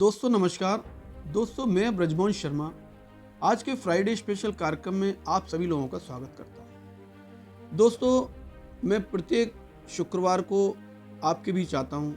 दोस्तों नमस्कार। दोस्तों मैं ब्रजमोहन शर्मा आज के फ्राइडे स्पेशल कार्यक्रम में आप सभी लोगों का स्वागत करता हूं। दोस्तों मैं प्रत्येक शुक्रवार को आपके बीच आता हूं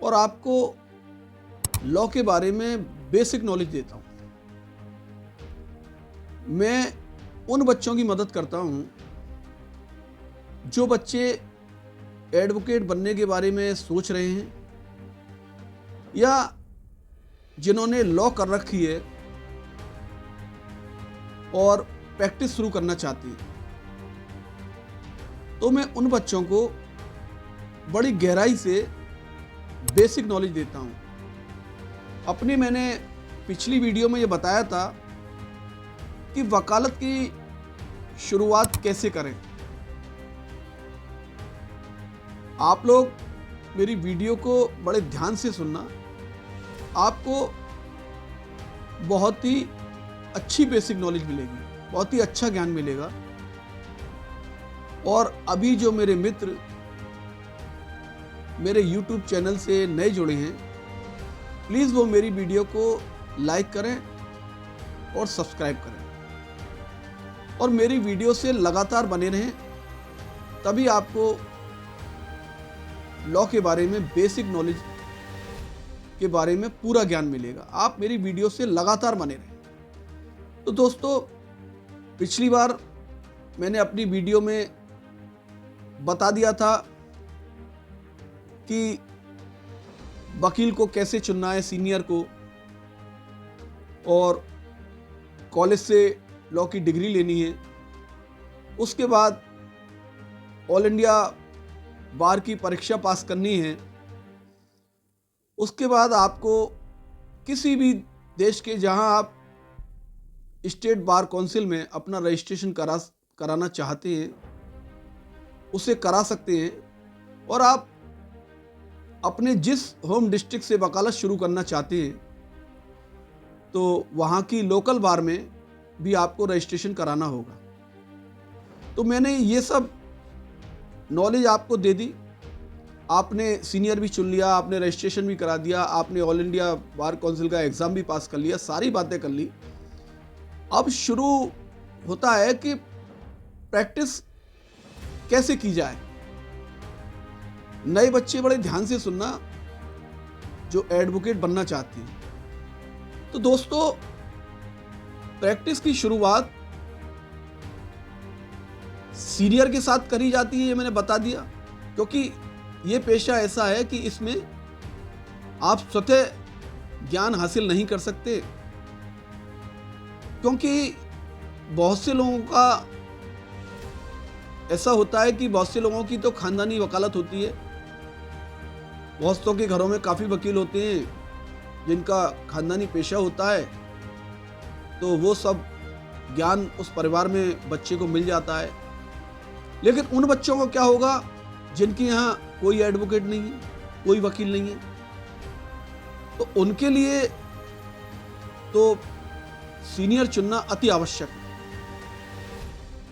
और आपको लॉ के बारे में बेसिक नॉलेज देता हूं। मैं उन बच्चों की मदद करता हूं जो बच्चे एडवोकेट बनने के बारे में सोच रहे हैं या जिन्होंने लॉ कर रखी है और प्रैक्टिस शुरू करना चाहते हैं। तो मैं उन बच्चों को बड़ी गहराई से बेसिक नॉलेज देता हूं। अपनी मैंने पिछली वीडियो में ये बताया था कि वकालत की शुरुआत कैसे करें। आप लोग मेरी वीडियो को बड़े ध्यान से सुनना, आपको बहुत ही अच्छी बेसिक नॉलेज मिलेगी, बहुत ही अच्छा ज्ञान मिलेगा। और अभी जो मेरे मित्र मेरे YouTube चैनल से नए जुड़े हैं, प्लीज़ वो मेरी वीडियो को लाइक करें और सब्सक्राइब करें और मेरी वीडियो से लगातार बने रहें, तभी आपको लॉ के बारे में बेसिक नॉलेज के बारे में पूरा ज्ञान मिलेगा। आप मेरी वीडियो से लगातार बने रहें। तो दोस्तों पिछली बार मैंने अपनी वीडियो में बता दिया था कि वकील को कैसे चुनना है, सीनियर को, और कॉलेज से लॉ की डिग्री लेनी है। उसके बाद ऑल इंडिया बार की परीक्षा पास करनी है। उसके बाद आपको किसी भी देश के जहां आप स्टेट बार काउंसिल में अपना रजिस्ट्रेशन कराना चाहते हैं उसे करा सकते हैं, और आप अपने जिस होम डिस्ट्रिक्ट से वकालत शुरू करना चाहते हैं तो वहां की लोकल बार में भी आपको रजिस्ट्रेशन कराना होगा। तो मैंने ये सब नॉलेज आपको दे दी। आपने सीनियर भी चुन लिया, आपने रजिस्ट्रेशन भी करा दिया, आपने ऑल इंडिया बार काउंसिल का एग्ज़ाम भी पास कर लिया, सारी बातें कर ली। अब शुरू होता है कि प्रैक्टिस कैसे की जाए। नए बच्चे बड़े ध्यान से सुनना जो एडवोकेट बनना चाहते हैं। तो दोस्तों प्रैक्टिस की शुरुआत सीनियर के साथ करी जाती है, ये मैंने बता दिया, क्योंकि ये पेशा ऐसा है कि इसमें आप स्वतः ज्ञान हासिल नहीं कर सकते, क्योंकि बहुत से लोगों का ऐसा होता है कि बहुत से लोगों की तो खानदानी वकालत होती है। बहुतों के घरों में काफ़ी वकील होते हैं जिनका खानदानी पेशा होता है, तो वो सब ज्ञान उस परिवार में बच्चे को मिल जाता है। लेकिन उन बच्चों को क्या होगा जिनके यहाँ कोई एडवोकेट नहीं है, कोई वकील नहीं है, तो उनके लिए तो सीनियर चुनना अति आवश्यक है।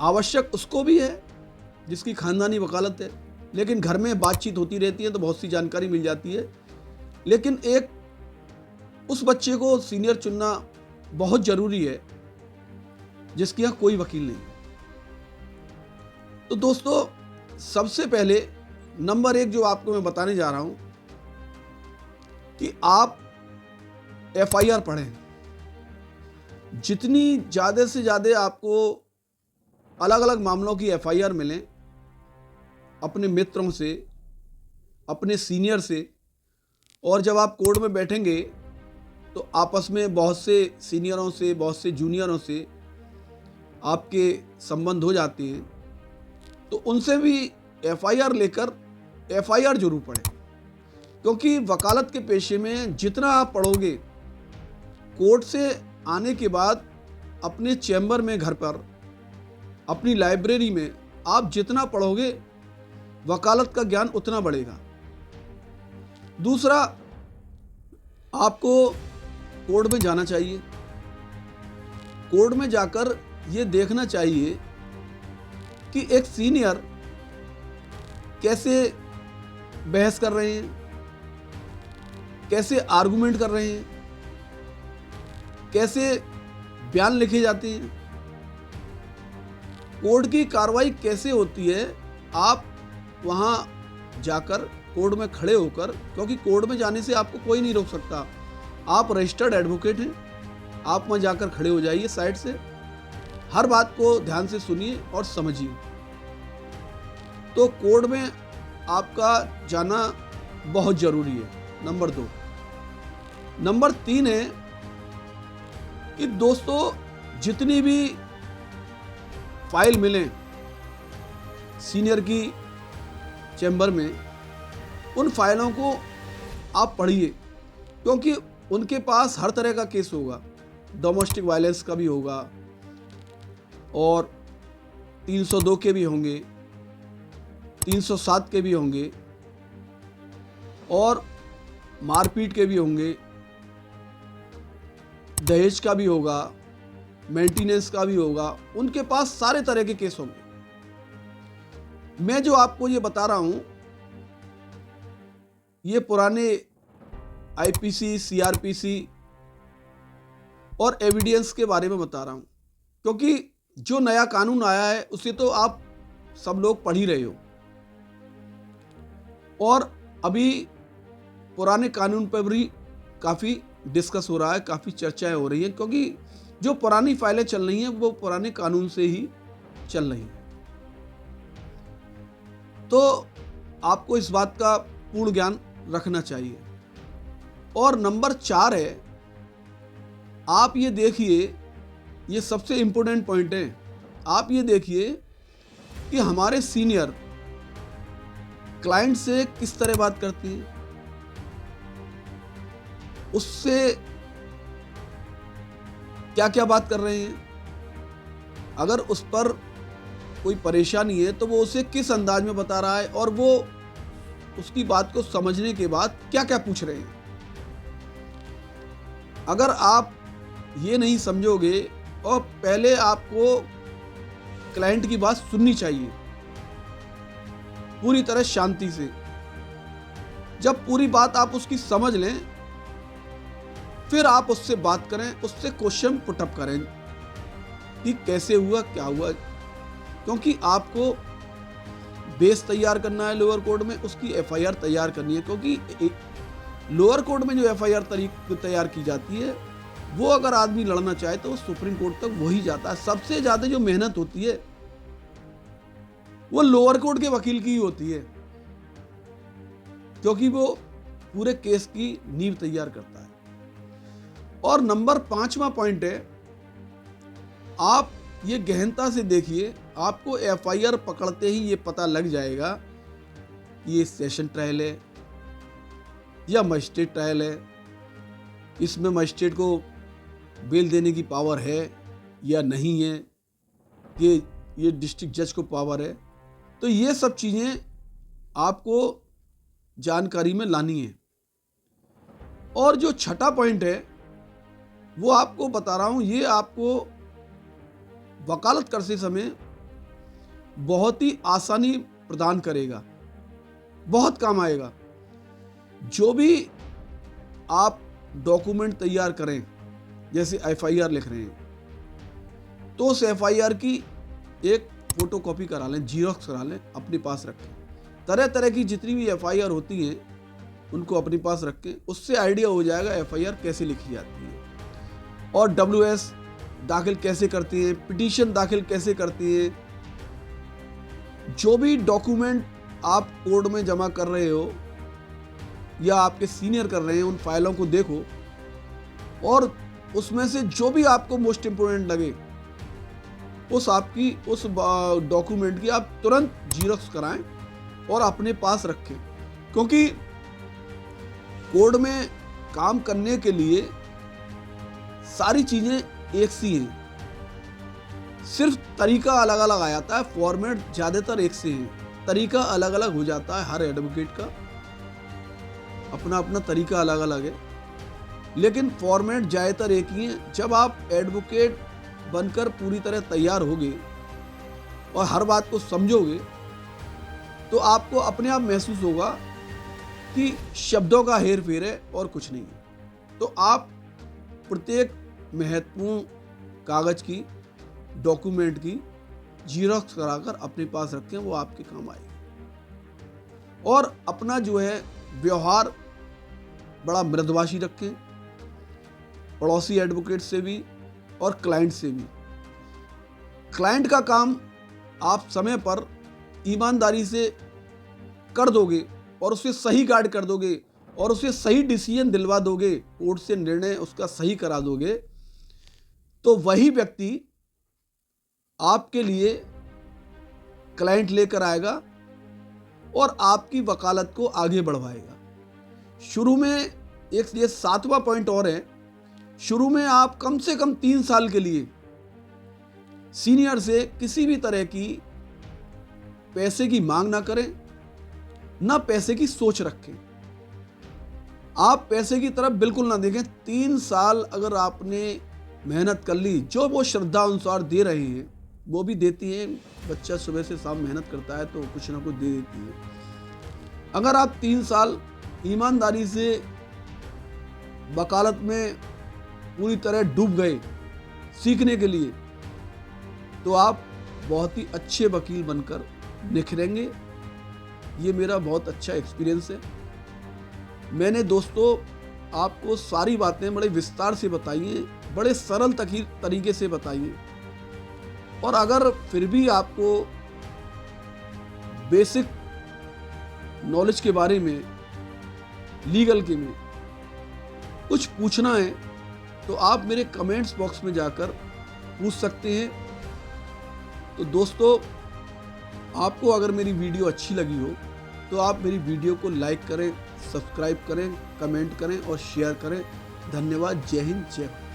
आवश्यक उसको भी है जिसकी खानदानी वकालत है, लेकिन घर में बातचीत होती रहती है तो बहुत सी जानकारी मिल जाती है। लेकिन एक उस बच्चे को सीनियर चुनना बहुत ज़रूरी है जिसके यहाँ कोई वकील नहीं है। तो दोस्तों सबसे पहले नंबर 1 जो आपको मैं बताने जा रहा हूं कि आप FIR पढ़ें। जितनी ज़्यादा से ज़्यादा आपको अलग अलग मामलों की FIR मिलें, अपने मित्रों से, अपने सीनियर से, और जब आप कोर्ट में बैठेंगे तो आपस में बहुत से सीनियरों से, बहुत से जूनियरों से आपके संबंध हो जाते हैं, तो उनसे भी FIR लेकर FIR जरूर पढ़ें। क्योंकि वकालत के पेशे में जितना आप पढ़ोगे, कोर्ट से आने के बाद अपने चैम्बर में, घर पर, अपनी लाइब्रेरी में आप जितना पढ़ोगे वकालत का ज्ञान उतना बढ़ेगा। दूसरा, आपको कोर्ट में जाना चाहिए। कोर्ट में जाकर ये देखना चाहिए कि एक सीनियर कैसे बहस कर रहे हैं, कैसे आर्गुमेंट कर रहे हैं, कैसे बयान लिखे जाते हैं, कोर्ट की कार्रवाई कैसे होती है। आप वहाँ जाकर कोर्ट में खड़े होकर, क्योंकि कोर्ट में जाने से आपको कोई नहीं रोक सकता, आप रजिस्टर्ड एडवोकेट हैं, आप वहाँ जाकर खड़े हो जाइए साइड से, हर बात को ध्यान से सुनिए और समझिए। तो कोर्ट में आपका जाना बहुत ज़रूरी है, नंबर 2। नंबर 3 है कि दोस्तों जितनी भी फाइल मिलें सीनियर की चैम्बर में, उन फाइलों को आप पढ़िए, क्योंकि उनके पास हर तरह का केस होगा। डोमेस्टिक वायलेंस का भी होगा और 302 के भी होंगे, 307 के भी होंगे और मारपीट के भी होंगे, दहेज का भी होगा, मेंटेनेंस का भी होगा। उनके पास सारे तरह के केस होंगे। मैं जो आपको ये बता रहा हूं, ये पुराने आईपीसी, सीआरपीसी और एविडेंस के बारे में बता रहा हूं, क्योंकि जो नया कानून आया है उसे तो आप सब लोग पढ़ ही रहे हो, और अभी पुराने कानून पर भी काफ़ी डिस्कस हो रहा है, काफ़ी चर्चाएं हो रही हैं, क्योंकि जो पुरानी फाइलें चल रही हैं वो पुराने कानून से ही चल रही हैं। तो आपको इस बात का पूर्ण ज्ञान रखना चाहिए। और नंबर 4 है, आप ये देखिए, ये सबसे इम्पोर्टेंट पॉइंट है, आप ये देखिए कि हमारे सीनियर क्लाइंट से किस तरह बात करते हैं, उससे क्या क्या बात कर रहे हैं। अगर उस पर कोई परेशानी है तो वो उसे किस अंदाज में बता रहा है, और वो उसकी बात को समझने के बाद क्या क्या पूछ रहे हैं। अगर आप ये नहीं समझोगे, और पहले आपको क्लाइंट की बात सुननी चाहिए पूरी तरह शांति से। जब पूरी बात आप उसकी समझ लें, फिर आप उससे बात करें, उससे क्वेश्चन पुटअप करें कि कैसे हुआ, क्या हुआ, क्योंकि आपको बेस तैयार करना है लोअर कोर्ट में, उसकी एफआईआर तैयार करनी है। क्योंकि लोअर कोर्ट में जो एफआईआर तैयार की जाती है, वो अगर आदमी लड़ना चाहे तो वो सुप्रीम कोर्ट तक वही जाता है। सबसे ज़्यादा जो मेहनत होती है वो लोअर कोर्ट के वकील की ही होती है, क्योंकि वो पूरे केस की नींव तैयार करता है। और नंबर 5वां पॉइंट है, आप ये गहनता से देखिए, आपको एफआईआर पकड़ते ही ये पता लग जाएगा ये सेशन ट्रायल है या मजिस्ट्रेट ट्रायल है, इसमें मजिस्ट्रेट को बेल देने की पावर है या नहीं है, कि ये डिस्ट्रिक्ट जज को पावर है। तो ये सब चीज़ें आपको जानकारी में लानी है। और जो छठा पॉइंट है वो आपको बता रहा हूँ, ये आपको वकालत करते समय बहुत ही आसानी प्रदान करेगा, बहुत काम आएगा। जो भी आप डॉक्यूमेंट तैयार करें, जैसे एफआईआर लिख रहे हैं, तो उस एफआईआर की एक फोटोकॉपी करा लें, जीरोक्स करा लें, अपने पास रखें। तरह तरह की जितनी भी एफआईआर होती हैं उनको अपने पास रखें, उससे आइडिया हो जाएगा एफआईआर कैसे लिखी जाती है, और डब्ल्यूएस दाखिल कैसे करती हैं, पिटीशन दाखिल कैसे करती हैं। जो भी डॉक्यूमेंट आप कोर्ट में जमा कर रहे हो या आपके सीनियर कर रहे हैं, उन फाइलों को देखो, और उसमें से जो भी आपको मोस्ट इम्पोर्टेंट लगे, उस डॉक्यूमेंट की आप तुरंत जीरोक्स कराएं और अपने पास रखें। क्योंकि कोर्ट में काम करने के लिए सारी चीज़ें एक सी हैं, सिर्फ तरीका अलग अलग आ जाता है, फॉर्मेट ज़्यादातर एक से हैं, तरीका अलग अलग हो जाता है। हर एडवोकेट का अपना अपना तरीका अलग अलग है, लेकिन फॉर्मेट ज़्यादातर एक ही है। जब आप एडवोकेट बनकर पूरी तरह तैयार होगे और हर बात को समझोगे, तो आपको अपने आप महसूस होगा कि शब्दों का हेर फेर है और कुछ नहीं है। तो आप प्रत्येक महत्वपूर्ण कागज की, डॉक्यूमेंट की जीरोक्स कराकर अपने पास रखें, वो आपके काम आएगी। और अपना जो है व्यवहार बड़ा मृदुभाषी रखें, पड़ोसी एडवोकेट से भी और क्लाइंट से भी। क्लाइंट का काम आप समय पर ईमानदारी से कर दोगे और उसे सही गाइड कर दोगे और उसे सही डिसीजन दिलवा दोगे, कोर्ट से निर्णय उसका सही करा दोगे, तो वही व्यक्ति आपके लिए क्लाइंट लेकर आएगा और आपकी वकालत को आगे बढ़वाएगा। शुरू में एक ये 7वां पॉइंट और है, शुरू में आप कम से कम 3 साल के लिए सीनियर से किसी भी तरह की पैसे की मांग ना करें, ना पैसे की सोच रखें। आप पैसे की तरफ बिल्कुल ना देखें। 3 साल अगर आपने मेहनत कर ली, जो वो श्रद्धा अनुसार दे रहे हैं वो भी देती हैं, बच्चा सुबह से शाम मेहनत करता है तो कुछ ना कुछ दे देती है। अगर आप 3 साल ईमानदारी से वकालत में पूरी तरह डूब गए सीखने के लिए, तो आप बहुत ही अच्छे वकील बनकर निखरेंगे। ये मेरा बहुत अच्छा एक्सपीरियंस है। मैंने दोस्तों आपको सारी बातें बड़े विस्तार से बताई हैं, बड़े सरल तरीके से बताई हैं। और अगर फिर भी आपको बेसिक नॉलेज के बारे में, लीगल के में कुछ पूछना है तो आप मेरे कमेंट्स बॉक्स में जाकर पूछ सकते हैं। तो दोस्तों, आपको अगर मेरी वीडियो अच्छी लगी हो तो आप मेरी वीडियो को लाइक करें, सब्सक्राइब करें, कमेंट करें और शेयर करें। धन्यवाद। जय हिंद, जय भारत।